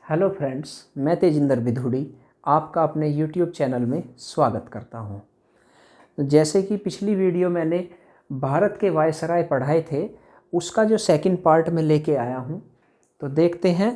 Hello friends, मैं तेजिंदर बिधुड़ी आपका अपने यूट्यूब चैनल में स्वागत करता हूं। तो जैसे कि पिछली वीडियो मैंने भारत के वायसराय पढ़ाए थे, उसका जो सेकंड पार्ट में लेके आया हूं। तो देखते हैं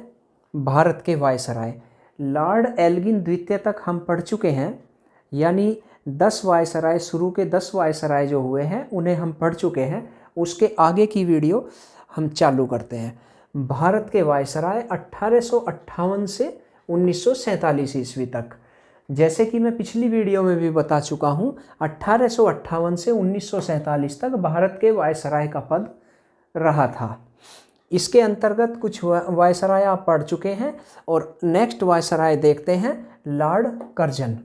भारत के वायसराय। लॉर्ड एल्गिन द्वितीय तक हम पढ़ चुके हैं, यानी 10 वायसराय, शुरू के 10 वायसराय जो हुए हैं उन्हें हम पढ़ चुके हैं। उसके आगे की वीडियो हम चालू करते हैं। भारत के वायसराय 1858 से 1947 ईस्वी तक। जैसे कि मैं पिछली वीडियो में भी बता चुका हूँ, 1858 से 1947 तक भारत के वायसराय का पद रहा था। इसके अंतर्गत कुछ वायसराय आप पढ़ चुके हैं और नेक्स्ट वायसराय देखते हैं लॉर्ड कर्जन।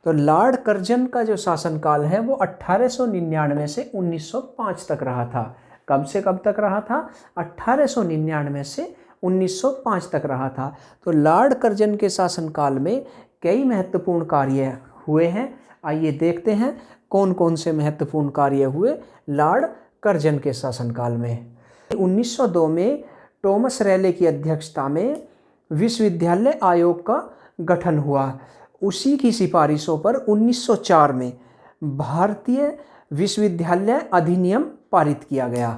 तो लॉर्ड कर्जन का जो शासनकाल है वो 1899 से 1905 तक रहा था। कब से कब तक रहा था? 1899 से 1905 तक रहा था। तो लॉर्ड कर्जन के शासनकाल में कई महत्वपूर्ण कार्य हुए हैं। आइए देखते हैं कौन कौन से महत्वपूर्ण कार्य हुए लॉर्ड कर्जन के शासनकाल में। 1902 में थॉमस रैले की अध्यक्षता में विश्वविद्यालय आयोग का गठन हुआ। उसी की सिफारिशों पर 1904 में भारतीय विश्वविद्यालय अधिनियम पारित किया गया।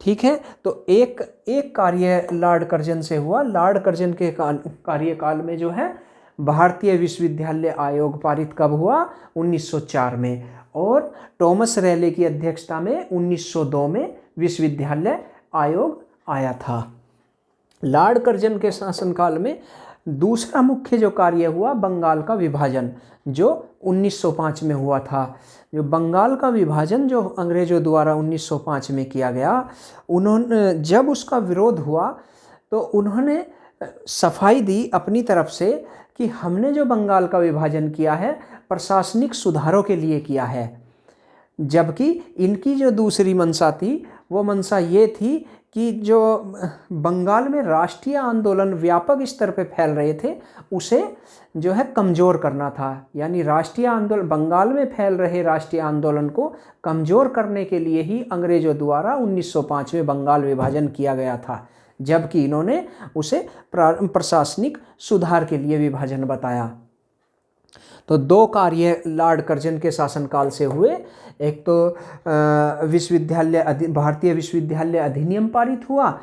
ठीक है, तो एक कार्य लॉर्ड कर्जन से हुआ। लॉर्ड कर्जन के कार्यकाल में जो है भारतीय विश्वविद्यालय आयोग पारित कब हुआ? 1904 में। और थॉमस रैले की अध्यक्षता में 1902 में विश्वविद्यालय आयोग आया था। लॉर्ड कर्जन के शासनकाल में दूसरा मुख्य जो कार्य हुआ, बंगाल का विभाजन, जो 1905 में हुआ था। जो बंगाल का विभाजन जो अंग्रेजों द्वारा 1905 में किया गया, उन्होंने जब उसका विरोध हुआ तो उन्होंने सफाई दी अपनी तरफ से कि हमने जो बंगाल का विभाजन किया है प्रशासनिक सुधारों के लिए किया है। जबकि इनकी जो दूसरी मंशा थी वो मंशा ये थी कि जो बंगाल में राष्ट्रीय आंदोलन व्यापक स्तर पर फैल रहे थे उसे जो है कमज़ोर करना था। यानी राष्ट्रीय आंदोलन, बंगाल में फैल रहे राष्ट्रीय आंदोलन को कमज़ोर करने के लिए ही अंग्रेज़ों द्वारा 1905 में बंगाल विभाजन किया गया था। जबकि इन्होंने उसे प्रशासनिक सुधार के लिए विभाजन बताया। तो दो कार्य लॉर्ड कर्जन के शासनकाल से हुए। एक तो भारतीय विश्वविद्यालय अधिनियम पारित हुआ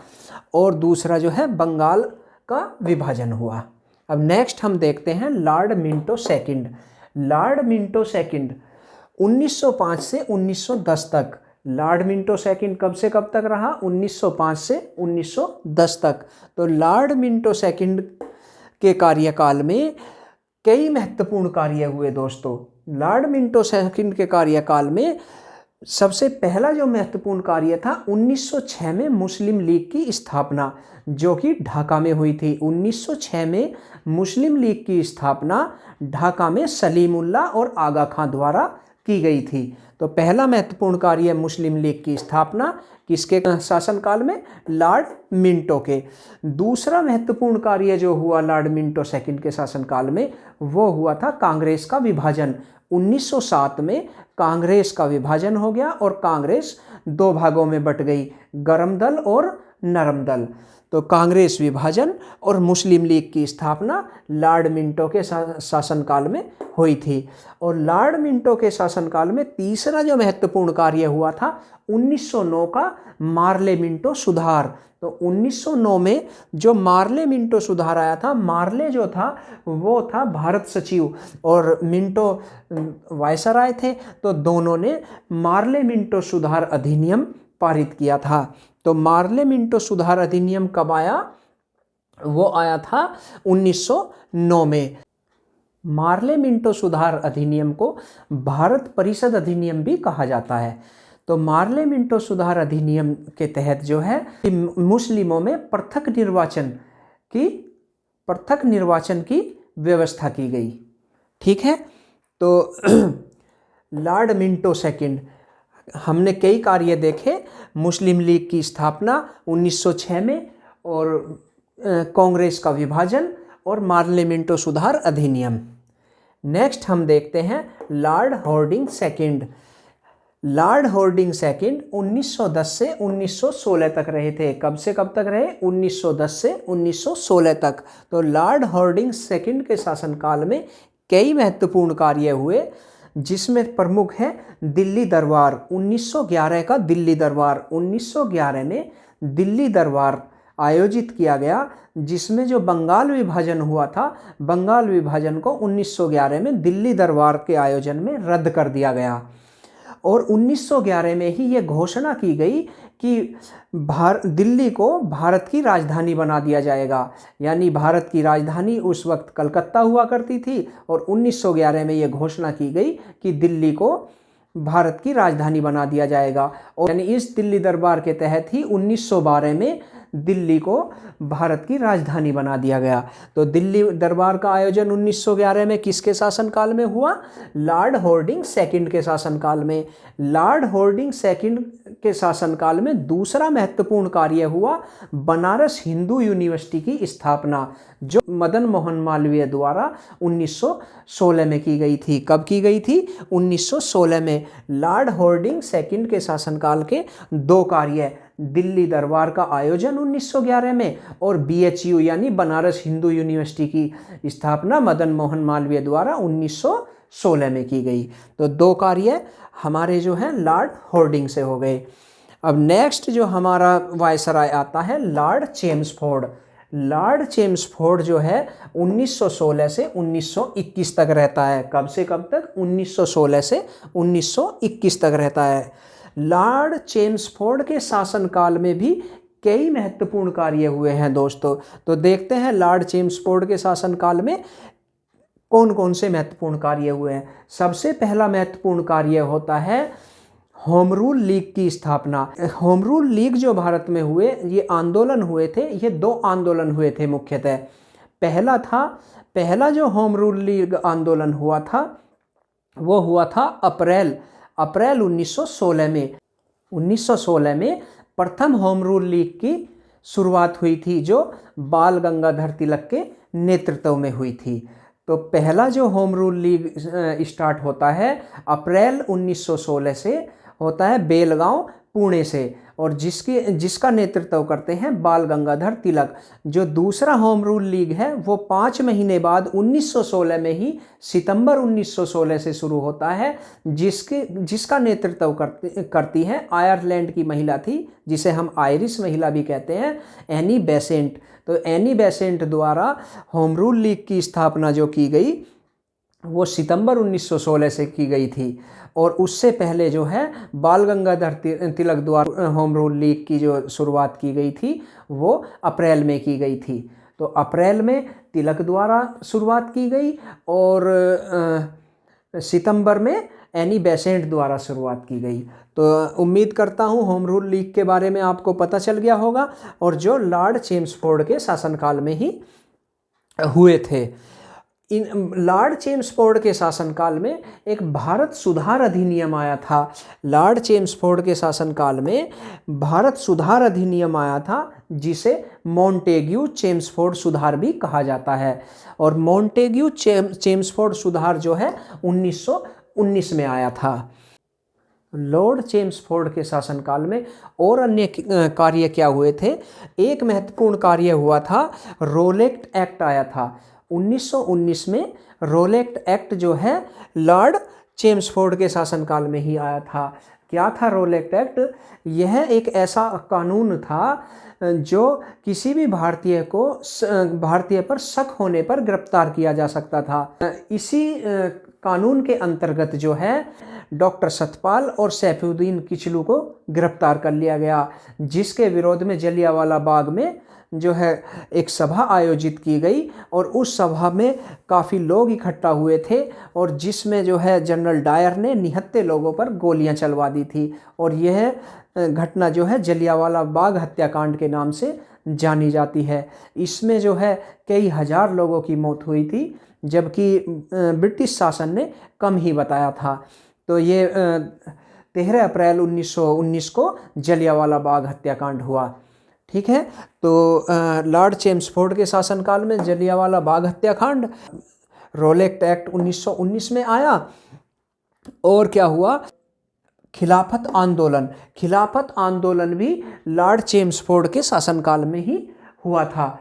और दूसरा जो है बंगाल का विभाजन हुआ। अब नेक्स्ट हम देखते हैं Lord Minto second. Lord Minto second 1905 से 1910 तक। लॉर्ड मिंटो सेकंड कब से कब तक रहा? 1905 से 1910 तक। तो लॉर्ड मिंटो सेकंड के कार्यकाल में कई महत्वपूर्ण कार्य हुए दोस्तों। लॉर्ड मिंटो सेकंड के कार्यकाल में सबसे पहला जो महत्वपूर्ण कार्य था, 1906 में मुस्लिम लीग की स्थापना, जो कि ढाका में हुई थी। 1906 में मुस्लिम लीग की स्थापना ढाका में सलीमुल्लाह और आगा खां द्वारा की गई थी। तो पहला महत्वपूर्ण कार्य मुस्लिम लीग की स्थापना किसके शासनकाल में? लॉर्ड मिंटो के। दूसरा महत्वपूर्ण कार्य जो हुआ लॉर्ड मिंटो सेकंड के शासनकाल में, वो हुआ था कांग्रेस का विभाजन। 1907 में कांग्रेस का विभाजन हो गया और कांग्रेस दो भागों में बट गई, गरम दल और नरम दल। तो कांग्रेस विभाजन और मुस्लिम लीग की स्थापना लॉर्ड मिंटो के शासनकाल में हुई थी। और लॉर्ड मिंटो के शासनकाल में तीसरा जो महत्वपूर्ण कार्य हुआ था, 1909 का मार्ले मिंटो सुधार। तो 1909 में जो मार्ले मिंटो सुधार आया था, मार्ले जो था वो था भारत सचिव और मिंटो वायसराय थे। तो दोनों ने मार्ले मिंटो सुधार अधिनियम पारित किया था। तो मार्ले मिंटो सुधार अधिनियम कब आया? वो आया था 1909 में। मार्ले मिंटो सुधार अधिनियम को भारत परिषद अधिनियम भी कहा जाता है। तो मार्ले मिंटो सुधार अधिनियम के तहत जो है मुस्लिमों में पृथक निर्वाचन की व्यवस्था की गई। ठीक है, तो लॉर्ड मिंटो सेकंड, हमने कई कार्य देखे। मुस्लिम लीग की स्थापना 1906 में और कांग्रेस का विभाजन और मार्ले मिंटो सुधार अधिनियम। नेक्स्ट हम देखते हैं Lord Hardinge second. Lord Hardinge second 1910 से 1916 तक रहे थे। कब से कब तक रहे? 1910 से 1916 तक। तो लॉर्ड हार्डिंग सेकंड के शासनकाल में कई महत्वपूर्ण कार्य हुए, जिसमें प्रमुख है दिल्ली दरबार 1911 का। दिल्ली दरबार 1911 में दिल्ली दरबार आयोजित किया गया, जिसमें जो बंगाल विभाजन हुआ था, बंगाल विभाजन को 1911 में दिल्ली दरबार के आयोजन में रद्द कर दिया गया। और 1911 में ही ये घोषणा की गई कि दिल्ली को भारत की राजधानी बना दिया जाएगा। यानी भारत की राजधानी उस वक्त कलकत्ता हुआ करती थी, और 1911 में ये घोषणा की गई कि दिल्ली को भारत की राजधानी बना दिया जाएगा। और यानी इस दिल्ली दरबार के तहत ही 1912 में दिल्ली को भारत की राजधानी बना दिया गया। तो दिल्ली दरबार का आयोजन 1911 में किसके शासनकाल में हुआ? लॉर्ड हार्डिंग सेकंड के शासनकाल में। लॉर्ड हार्डिंग सेकंड के शासनकाल में दूसरा महत्वपूर्ण कार्य हुआ बनारस हिंदू यूनिवर्सिटी की स्थापना, जो मदन मोहन मालवीय द्वारा 1916 में की गई थी। कब की गई थी? 1916 में। लॉर्ड हार्डिंग सेकंड के शासनकाल के दो कार्य, दिल्ली दरबार का आयोजन 1911 में और BHU यानी बनारस हिंदू यूनिवर्सिटी की स्थापना मदन मोहन मालवीय द्वारा 1916 में की गई। तो दो कार्य हमारे जो हैं लॉर्ड हार्डिंग से हो गए। अब नेक्स्ट जो हमारा वायसराय आता है लॉर्ड चेम्सफोर्ड। लॉर्ड चेम्सफोर्ड जो है 1916 से 1921 तक रहता है। कब से कब तक? 1916 से 1921 तक रहता है। लॉर्ड चेम्सफोर्ड के शासनकाल में भी कई महत्वपूर्ण कार्य हुए हैं दोस्तों। तो देखते हैं लॉर्ड चेम्सफोर्ड के शासनकाल में कौन कौन से महत्वपूर्ण कार्य हुए हैं। सबसे पहला महत्वपूर्ण कार्य होता है होम रूल लीग की स्थापना। होम रूल लीग जो भारत में हुए, ये आंदोलन हुए थे, ये दो आंदोलन हुए थे मुख्यतः। पहला जो होम रूल लीग आंदोलन हुआ था वो हुआ था अप्रैल 1916 में। 1916 में प्रथम होम रूल लीग की शुरुआत हुई थी, जो बाल गंगाधर तिलक के नेतृत्व में हुई थी। तो पहला जो होम रूल लीग स्टार्ट होता है अप्रैल 1916 से, होता है बेलगांव पुणे से, और जिसका नेतृत्व करते हैं बाल गंगाधर तिलक। जो दूसरा होम रूल लीग है वो 5 महीने बाद 1916 में ही सितंबर 1916 से शुरू होता है, जिसका नेतृत्व करती हैं आयरलैंड की महिला थी, जिसे हम आयरिश महिला भी कहते हैं, एनी बेसेंट। तो एनी बेसेंट द्वारा होम रूल लीग की स्थापना जो की गई वो सितंबर 1916 से की गई थी। और उससे पहले जो है बाल गंगाधर तिलक द्वारा होम रूल लीग की जो शुरुआत की गई थी वो अप्रैल में की गई थी। तो अप्रैल में तिलक द्वारा शुरुआत की गई और सितंबर में एनी बेसेंट द्वारा शुरुआत की गई। तो उम्मीद करता हूँ होम रूल लीग के बारे में आपको पता चल गया होगा, और जो लॉर्ड चेम्सफोर्ड के शासनकाल में ही हुए थे। इन लॉर्ड चेम्सफोर्ड के शासनकाल में एक भारत सुधार अधिनियम आया था। लॉर्ड चेम्सफोर्ड के शासनकाल में भारत सुधार अधिनियम आया था, जिसे मॉन्टेग्यू चेम्सफोर्ड सुधार भी कहा जाता है। और मॉन्टेग्यू चेम्सफोर्ड सुधार जो है 1919 में आया था। लॉर्ड चेम्सफोर्ड के शासनकाल में और अन्य कार्य क्या हुए थे? एक महत्वपूर्ण कार्य हुआ था, रोलेक्ट एक्ट आया था 1919 में। रोलेक्ट एक्ट जो है लॉर्ड चेम्सफोर्ड के शासनकाल में ही आया था। क्या था रोलेक्ट एक्ट? यह एक ऐसा कानून था जो किसी भी भारतीय पर शक होने पर गिरफ्तार किया जा सकता था। इसी कानून के अंतर्गत जो है डॉक्टर सतपाल और सैफुद्दीन किचलू को गिरफ्तार कर लिया गया, जिसके विरोध में जलियांवाला बाग में जो है एक सभा आयोजित की गई, और उस सभा में काफ़ी लोग इकट्ठा हुए थे, और जिसमें जो है जनरल डायर ने निहत्थे लोगों पर गोलियां चलवा दी थी। और यह घटना जो है जलियांवाला बाग हत्याकांड के नाम से जानी जाती है। इसमें जो है कई हजार लोगों की मौत हुई थी, जबकि ब्रिटिश शासन ने कम ही बताया था। तो ये 13 अप्रैल 1919 को जलियांवाला बाग हत्याकांड हुआ। ठीक है, तो लॉर्ड चेम्सफोर्ड के शासनकाल में जलियांवाला बाग हत्याकांड, रोलेक्ट एक्ट 1919 में आया। और क्या हुआ? खिलाफत आंदोलन भी लॉर्ड चेम्सफोर्ड के शासनकाल में ही हुआ था।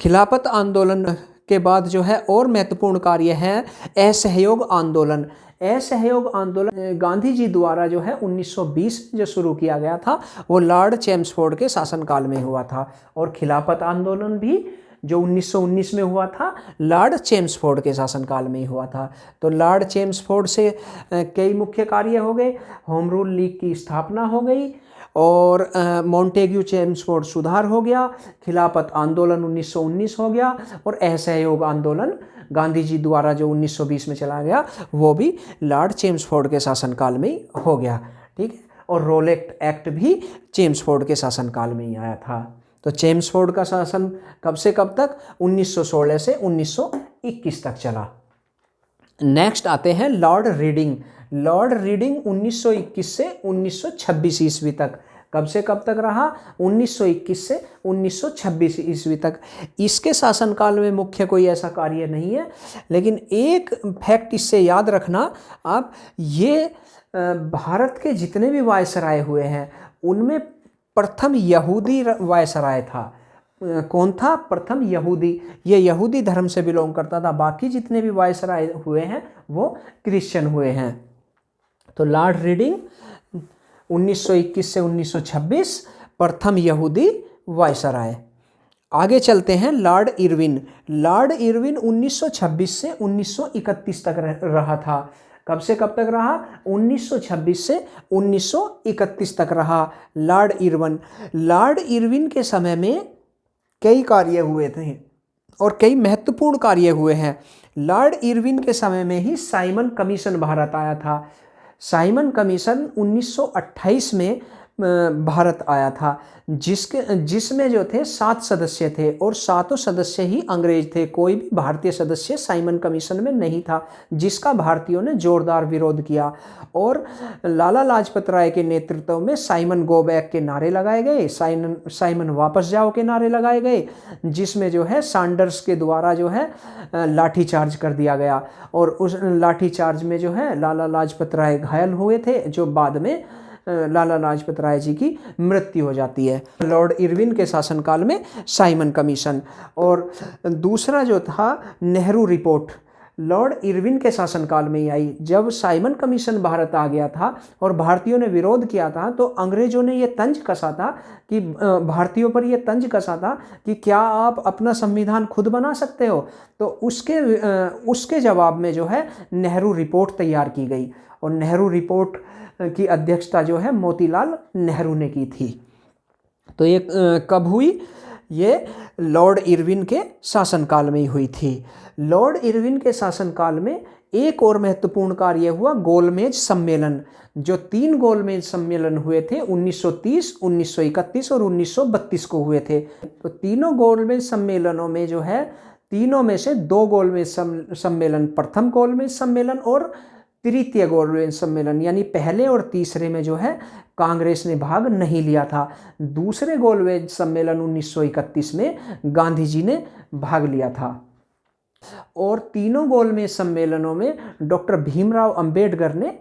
खिलाफत आंदोलन के बाद जो है और महत्वपूर्ण कार्य है असहयोग आंदोलन। असहयोग आंदोलन गांधी जी द्वारा जो है 1920 जो शुरू किया गया था वो लॉर्ड चेम्सफोर्ड के शासनकाल में हुआ था। और खिलाफत आंदोलन भी जो 1919 में हुआ था लॉर्ड चेम्सफोर्ड के शासनकाल में ही हुआ था। तो लॉर्ड चेम्सफोर्ड से कई मुख्य कार्य हो गए। होम रूल लीग की स्थापना हो गई और मॉन्टेग्यू चेम्सफोर्ड सुधार हो गया, खिलाफत आंदोलन 1919 हो गया और असहयोग आंदोलन गांधी जी द्वारा जो 1920 में चला गया वो भी लॉर्ड चेम्सफोर्ड के शासनकाल में ही हो गया। ठीक है, और रोलेट एक्ट भी चेम्सफोर्ड के शासनकाल में ही आया था। तो चेम्सफोर्ड का शासन कब से कब तक? 1916 से 1921 तक चला। नेक्स्ट आते हैं लॉर्ड रीडिंग। लॉर्ड रीडिंग 1921 से 1926 ईस्वी तक। कब से कब तक रहा? 1921 से 1926 ईस्वी तक। इसके शासनकाल में मुख्य कोई ऐसा कार्य नहीं है, लेकिन एक फैक्ट इससे याद रखना आप, ये भारत के जितने भी वायसराय हुए हैं उनमें प्रथम यहूदी वायसराय था। कौन था? प्रथम यहूदी। ये यहूदी धर्म से बिलोंग करता था। बाकी जितने भी वायसराय हुए हैं वो क्रिश्चियन हुए हैं। तो लॉर्ड रीडिंग 1921 से 1926 प्रथम यहूदी वायसराय। आगे चलते हैं लॉर्ड इरविन। लॉर्ड इरविन 1926 से 1931 तक रहा था। कब से कब तक रहा? 1926 से 1931 तक रहा लॉर्ड इरविन। लॉर्ड इरविन के समय में कई कार्य हुए थे और कई महत्वपूर्ण कार्य हुए हैं। लॉर्ड इरविन के समय में ही साइमन कमीशन भारत आया था। साइमन कमीशन 1928 में भारत आया था, जिसमें जो थे 7 सदस्य थे और 7 सदस्य ही अंग्रेज थे। कोई भी भारतीय सदस्य साइमन कमीशन में नहीं था, जिसका भारतीयों ने जोरदार विरोध किया। और लाला लाजपत राय के नेतृत्व में साइमन गो बैक के नारे लगाए गए, साइमन वापस जाओ के नारे लगाए गए, जिसमें जो है सैंडर्स के द्वारा जो है लाठीचार्ज कर दिया गया। और उस लाठीचार्ज में जो है लाला लाजपत राय घायल हुए थे, जो बाद में लाला लाजपत राय जी की मृत्यु हो जाती है। लॉर्ड इरविन के शासनकाल में साइमन कमीशन। और दूसरा जो था नेहरू रिपोर्ट, लॉर्ड इरविन के शासनकाल में ही आई। जब साइमन कमीशन भारत आ गया था और भारतीयों ने विरोध किया था तो अंग्रेजों ने ये तंज कसा था कि भारतीयों पर ये तंज कसा था कि क्या आप अपना संविधान खुद बना सकते हो। तो उसके जवाब में जो है नेहरू रिपोर्ट तैयार की गई और नेहरू रिपोर्ट की अध्यक्षता जो है मोतीलाल नेहरू ने की थी। तो ये कब हुई? ये लॉर्ड इरविन के शासनकाल में ही हुई थी। लॉर्ड इरविन के शासनकाल में एक और महत्वपूर्ण कार्य हुआ, गोलमेज सम्मेलन। जो 3 गोलमेज सम्मेलन हुए थे 1930, 1931 और 1932 को हुए थे। तो तीनों गोलमेज सम्मेलनों में जो है, तीनों में से 2 गोलमेज सम्मेलन, प्रथम गोलमेज सम्मेलन और तृतीय गोलमेज सम्मेलन, यानी पहले और तीसरे में जो है कांग्रेस ने भाग नहीं लिया था। दूसरे गोलमेज सम्मेलन 1931 में गांधी जी ने भाग लिया था। और तीनों गोलमेज सम्मेलनों में डॉक्टर भीमराव अंबेडकर ने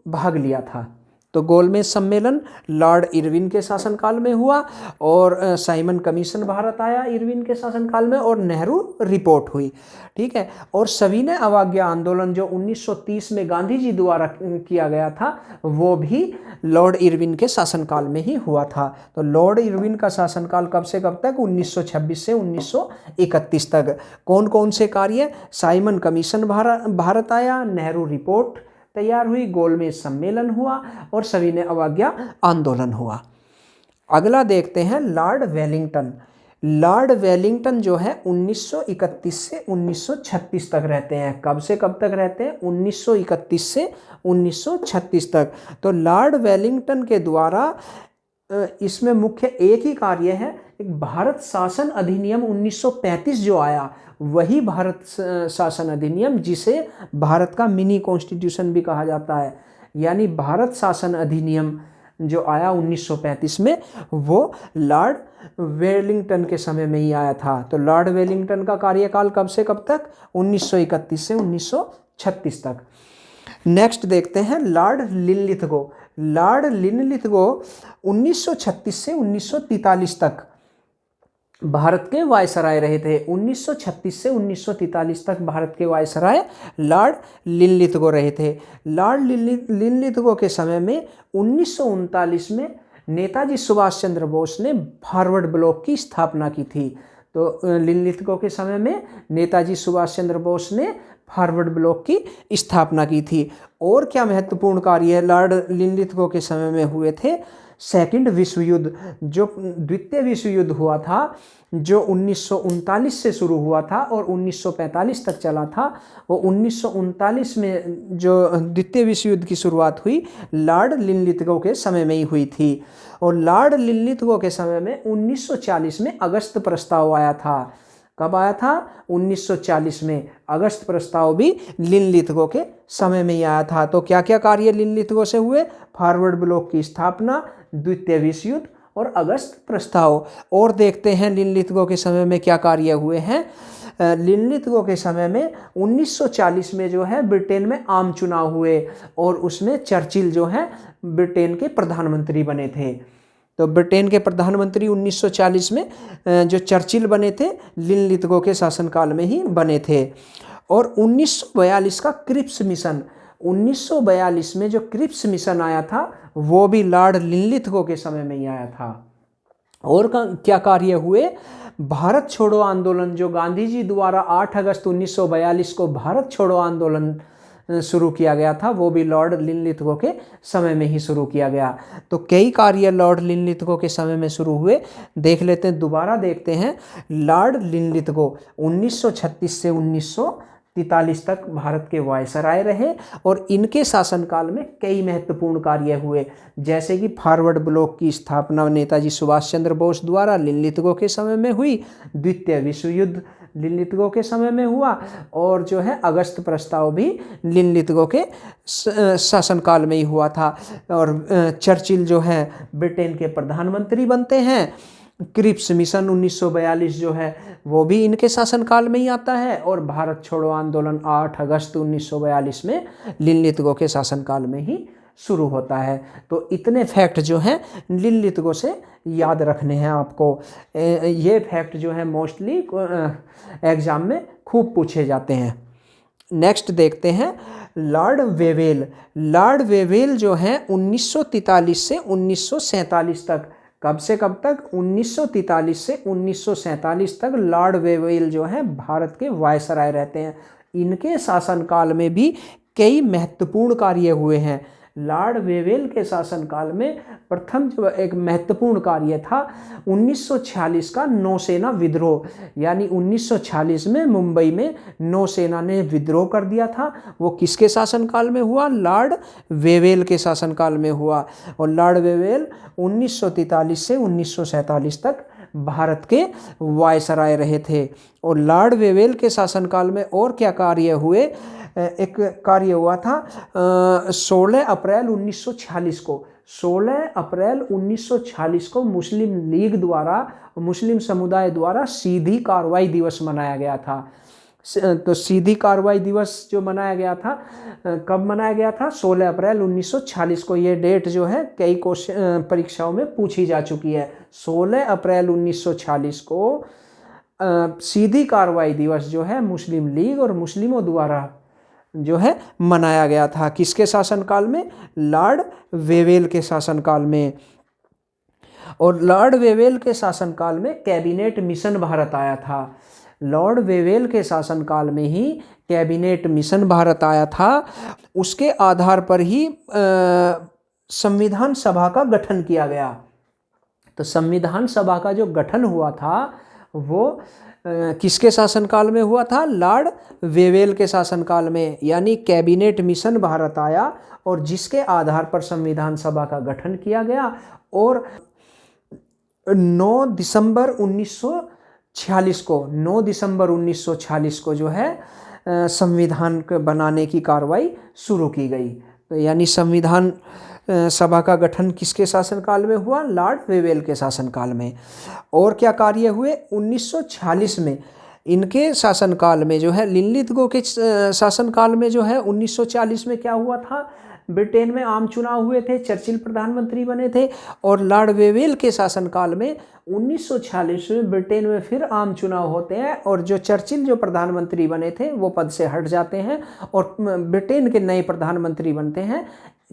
भाग लिया था। तो गोलमेज सम्मेलन लॉर्ड इरविन के शासनकाल में हुआ और साइमन कमीशन भारत आया इरविन के शासनकाल में और नेहरू रिपोर्ट हुई। ठीक है, और सविनय अवज्ञा आंदोलन जो 1930 में गांधी जी द्वारा किया गया था वो भी लॉर्ड इरविन के शासनकाल में ही हुआ था। तो लॉर्ड इरविन का शासनकाल कब से कब तक? 1926 से 1931 तक। कौन कौन से कार्य? साइमन कमीशन भारत आया, नेहरू रिपोर्ट तैयार हुई, गोलमेज सम्मेलन हुआ और सविनय अवज्ञा आंदोलन हुआ। अगला देखते हैं लॉर्ड वेलिंगटन। लॉर्ड वेलिंगटन जो है 1931 से 1936 तक रहते हैं। कब से कब तक रहते हैं? 1931 से 1936 तक। तो लॉर्ड वेलिंगटन के द्वारा इसमें मुख्य एक ही कार्य है, एक भारत शासन अधिनियम 1935 जो आया, वही भारत शासन अधिनियम जिसे भारत का मिनी कॉन्स्टिट्यूशन भी कहा जाता है, यानी भारत शासन अधिनियम जो आया 1935 में, वो लॉर्ड वेलिंगटन के समय में ही आया था। तो लॉर्ड वेलिंगटन का कार्यकाल कब से कब तक? 1931 से 1936 तक। नेक्स्ट देखते हैं लॉर्ड लिनलिथगो। लॉर्ड लिनलिथगो 1936 से 1943 तक भारत के वायसराय रहे थे। 1936 से 1943 तक भारत के वायसराय लॉर्ड लिनलिथगो रहे थे। लॉर्ड लिनलिथगो के समय में 1939 में नेताजी सुभाष चंद्र बोस ने फॉरवर्ड ब्लॉक की स्थापना की थी। तो लिनलिथगो के समय में नेताजी सुभाष चंद्र बोस ने फॉरवर्ड ब्लॉक की स्थापना की थी। और क्या महत्वपूर्ण कार्य लॉर्ड लिनलिथगो के समय में हुए थे? सेकंड विश्व युद्ध, जो द्वितीय विश्व युद्ध हुआ था, जो 1939 से शुरू हुआ था और 1945 तक चला था, वो 1939 में जो द्वितीय विश्व युद्ध की शुरुआत हुई लॉर्ड लिनलिथगो के समय में ही हुई थी। और लॉर्ड लिनलिथगो के समय में 1940 में अगस्त प्रस्ताव आया था। कब आया था? 1940 में। अगस्त प्रस्ताव भी लिनलिथगो के समय में ही आया था। तो क्या क्या कार्य लिनलिथगो से हुए? फॉरवर्ड ब्लॉक की स्थापना, द्वितीय विश्व युद्ध और अगस्त प्रस्ताव। और देखते हैं लिनलिथगो के समय में क्या कार्य हुए हैं। लिनलिथगो के समय में 1940 में जो है ब्रिटेन में आम चुनाव हुए और उसमें चर्चिल जो है ब्रिटेन के प्रधानमंत्री बने थे। तो ब्रिटेन के प्रधानमंत्री 1940 में जो चर्चिल बने थे लिनलिथगो के शासनकाल में ही बने थे। और 1942 का क्रिप्स मिशन, 1942 में जो क्रिप्स मिशन आया था वो भी लॉर्ड लिनलिथगो के समय में ही आया था। और क्या कार्य हुए? भारत छोड़ो आंदोलन, जो गांधी जी द्वारा 8 अगस्त 1942 को भारत छोड़ो आंदोलन शुरू किया गया था, वो भी लॉर्ड लिनलिथगो के समय में ही शुरू किया गया। तो कई कार्य लॉर्ड लिनलिथगो के समय में शुरू हुए। देख लेते हैं, दोबारा देखते हैं। लॉर्ड लिनलिथगो 1936 से 1943 तक भारत के वायसराय रहे और इनके शासनकाल में कई महत्वपूर्ण कार्य हुए, जैसे कि फॉरवर्ड ब्लॉक की स्थापना नेताजी सुभाष चंद्र बोस द्वारा लिनलिथगो के समय में हुई, द्वितीय विश्व युद्ध लिनलिथगो के समय में हुआ और जो है अगस्त प्रस्ताव भी लिनलिथगो के शासनकाल में ही हुआ था। और चर्चिल जो है ब्रिटेन के प्रधानमंत्री बनते हैं। क्रिप्स मिशन 1942 जो है वो भी इनके शासनकाल में ही आता है और भारत छोड़ो आंदोलन 8 अगस्त 1942 में लिनलिथगो के शासनकाल में ही शुरू होता है। तो इतने फैक्ट जो हैं लिनलिथगो से याद रखने हैं आपको। ये फैक्ट जो है मोस्टली एग्जाम में खूब पूछे जाते हैं। नेक्स्ट देखते हैं लॉर्ड वेवेल। लॉर्ड वेवेल जो है 1943 से 1947 तक, कब से कब तक? 1943 से 1947 तक लॉर्ड वेवेल जो है भारत के वायसराय रहते हैं। इनके शासनकाल में भी कई महत्वपूर्ण कार्य हुए हैं। लॉर्ड वेवेल के शासनकाल में प्रथम जो एक महत्वपूर्ण कार्य था 1946 का नौसेना विद्रोह, यानी 1946 में मुंबई में नौसेना ने विद्रोह कर दिया था। वो किसके शासनकाल में हुआ? लॉर्ड वेवेल के शासनकाल में हुआ। और लॉर्ड वेवेल 1943 से 1947 तक भारत के वायसराय रहे थे। और लॉर्ड वेवेल के शासनकाल में और क्या कार्य हुए? एक कार्य हुआ था 16 अप्रैल 1946 को। 16 अप्रैल 1946 को मुस्लिम लीग द्वारा, मुस्लिम समुदाय द्वारा सीधी कार्रवाई दिवस मनाया गया था। तो सीधी कार्रवाई दिवस जो मनाया गया था, कब मनाया गया था? 16 अप्रैल 1946 को। ये डेट जो है कई परीक्षाओं में पूछी जा चुकी है। 16 अप्रैल 1946 को सीधी कार्रवाई दिवस जो है मुस्लिम लीग और मुस्लिमों द्वारा जो है मनाया गया था। किसके शासनकाल में? लॉर्ड वेवेल के शासनकाल में। और लॉर्ड वेवेल के शासनकाल में कैबिनेट मिशन भारत आया था। लॉर्ड वेवेल के शासनकाल में ही कैबिनेट मिशन भारत आया था। उसके आधार पर ही संविधान सभा का गठन किया गया। तो संविधान सभा का जो गठन हुआ था वो किसके शासनकाल में हुआ था? लॉर्ड वेवेल के शासनकाल में। यानी कैबिनेट मिशन भारत आया और जिसके आधार पर संविधान सभा का गठन किया गया। और 9 दिसंबर 1946 को, 9 दिसंबर 1946 को जो है संविधान बनाने की कार्रवाई शुरू की गई। तो यानी संविधान सभा का गठन किसके शासनकाल में हुआ? लॉर्ड वेवेल के शासनकाल में। और क्या कार्य हुए? 1946 में इनके शासनकाल में जो है, लिनलिथगो के शासनकाल में जो है 1940 में क्या हुआ था, ब्रिटेन में आम चुनाव हुए थे, चर्चिल प्रधानमंत्री बने थे। और लॉर्ड वेवेल के शासनकाल में 1946 में ब्रिटेन में फिर आम चुनाव होते हैं और जो चर्चिल जो प्रधानमंत्री बने थे वो पद से हट जाते हैं और ब्रिटेन के नए प्रधानमंत्री बनते हैं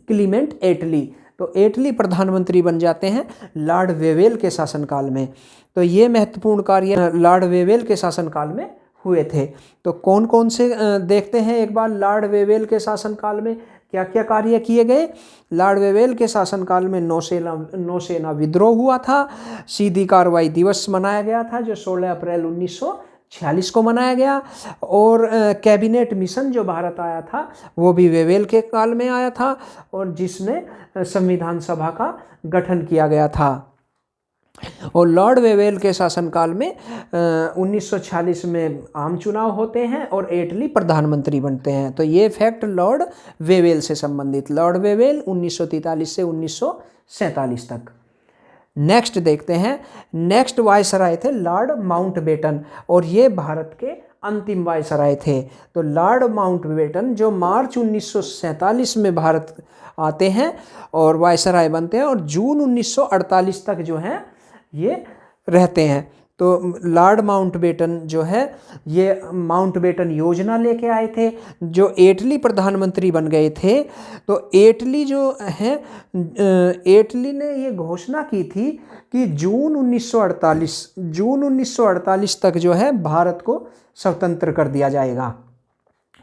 क्लीमेंट एटली। तो एटली प्रधानमंत्री बन जाते हैं लॉर्ड वेवेल के शासनकाल में। तो ये महत्वपूर्ण कार्य लॉर्ड वेवेल के शासनकाल में हुए थे। तो कौन कौन से देखते हैं एक बार लॉर्ड वेवेल के शासनकाल में क्या क्या कार्य किए गए। लॉर्ड वेवेल के शासनकाल में नौसेना विद्रोह हुआ था, सीधी कार्रवाई दिवस मनाया गया था जो 16 अप्रैल 1946 को मनाया गया। और कैबिनेट मिशन जो भारत आया था वो भी वेवेल के काल में आया था और जिसने संविधान सभा का गठन किया गया था। और लॉर्ड वेवेल के शासनकाल में 1946 में आम चुनाव होते हैं और एटली प्रधानमंत्री बनते हैं। तो ये फैक्ट लॉर्ड वेवेल से संबंधित। लॉर्ड वेवेल 1943 से 1947 तक। नेक्स्ट देखते हैं, नेक्स्ट वायसराय थे लॉर्ड माउंटबेटन और ये भारत के अंतिम वायसराय थे। तो लॉर्ड माउंटबेटन जो मार्च 1947 में भारत आते हैं और वायसराय बनते हैं और जून 1948 तक जो है ये रहते हैं। तो लॉर्ड माउंटबेटन जो है ये माउंटबेटन योजना लेके आए थे। जो एटली प्रधानमंत्री बन गए थे तो एटली जो है एटली ने ये घोषणा की थी कि जून 1948 तक जो है भारत को स्वतंत्र कर दिया जाएगा।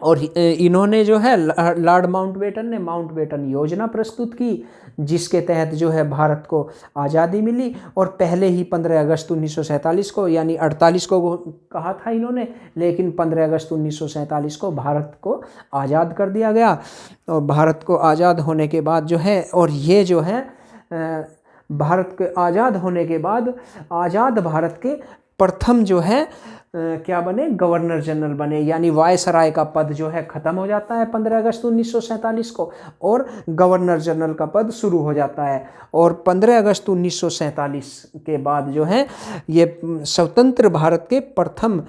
और इन्होंने जो है लॉर्ड माउंटबेटन ने माउंटबेटन योजना प्रस्तुत की जिसके तहत जो है भारत को आज़ादी मिली। और पहले ही 15 अगस्त 1947 को, यानी 48 को कहा था इन्होंने, लेकिन 15 अगस्त 1947 को भारत को आज़ाद कर दिया गया। और भारत को आज़ाद होने के बाद जो है, और ये जो है भारत के आज़ाद होने के बाद आज़ाद भारत के प्रथम जो है क्या बने, गवर्नर जनरल बने। यानी वायसराय का पद जो है ख़त्म हो जाता है 15 अगस्त 1947 को और गवर्नर जनरल का पद शुरू हो जाता है। और 15 अगस्त 1947 के बाद जो है ये स्वतंत्र भारत के प्रथम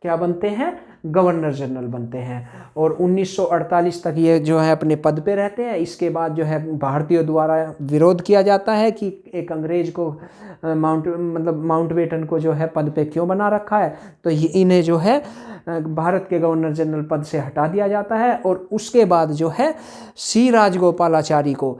क्या बनते हैं, गवर्नर जनरल बनते हैं। और 1948 तक ये जो है अपने पद पे रहते हैं। इसके बाद जो है भारतीयों द्वारा विरोध किया जाता है कि एक अंग्रेज को माउंटबेटन को जो है पद पे क्यों बना रखा है। तो इन्हें जो है भारत के गवर्नर जनरल पद से हटा दिया जाता है। और उसके बाद जो है सी राजगोपालाचारी को,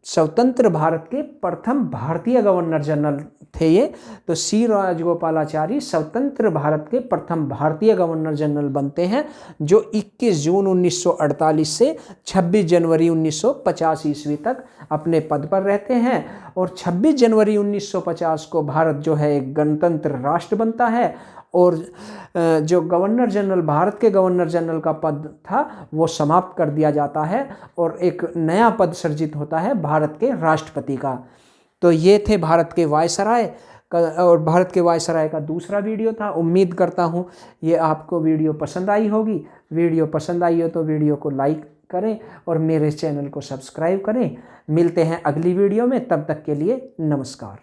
स्वतंत्र भारत के प्रथम भारतीय गवर्नर जनरल थे ये, तो सी राजगोपालाचारी स्वतंत्र भारत के प्रथम भारतीय गवर्नर जनरल बनते हैं जो 21 जून 1948 से 26 जनवरी 1950 ईस्वी तक अपने पद पर रहते हैं। और 26 जनवरी 1950 को भारत जो है एक गणतंत्र राष्ट्र बनता है और जो गवर्नर जनरल, भारत के गवर्नर जनरल का पद था वो समाप्त कर दिया जाता है और एक नया पद सृजित होता है भारत के राष्ट्रपति का। तो ये थे भारत के वायसराय का, और भारत के वायसराय का दूसरा वीडियो था। उम्मीद करता हूँ ये आपको वीडियो पसंद आई होगी। वीडियो पसंद आई हो तो वीडियो को लाइक करें और मेरे चैनल को सब्सक्राइब करें। मिलते हैं अगली वीडियो में, तब तक के लिए नमस्कार।